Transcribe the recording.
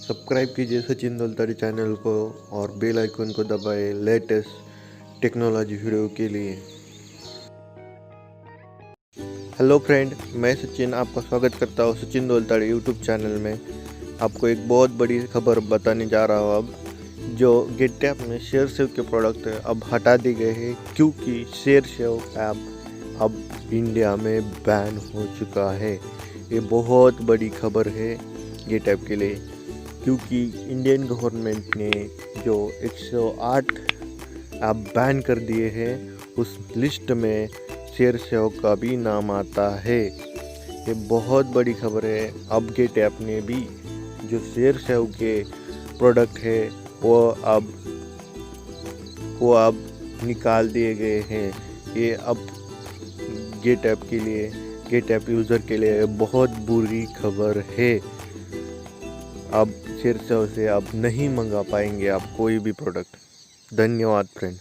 Subscribe कीजिए Sachin दोलताड़े channel को और बेल आइकन को दबाएं लेटेस्ट टेक्नोलॉजी वीडियो के लिए। हेलो फ्रेंड, मैं सचिन आपका स्वागत करता हूँ सचिन दोलताड़े यूट्यूब चैनल में। आपको एक बहुत बड़ी खबर बताने जा रहा हूँ। अब जो गेटऐप में शेयर सेव के प्रोडक्ट अब हटा दिए गए हैं क्योंकि शेयर सेव ऐप अब इंडिया में बैन हो चुका है। ये बहुत बड़ी खबर है गेटऐप के लिए, क्योंकि इंडियन गवर्नमेंट ने जो 108 ऐप बैन कर दिए हैं उस लिस्ट में शेयर सेव का भी नाम आता है। ये बहुत बड़ी खबर है। अब गेटऐप ने भी जो शेयर सेव के प्रोडक्ट है वो अब निकाल दिए गए हैं। ये अब गेटऐप के लिए, गेटऐप यूज़र के लिए बहुत बुरी खबर है। अब शेयर सेव से आप नहीं मंगा पाएंगे आप कोई भी प्रोडक्ट। धन्यवाद फ्रेंड।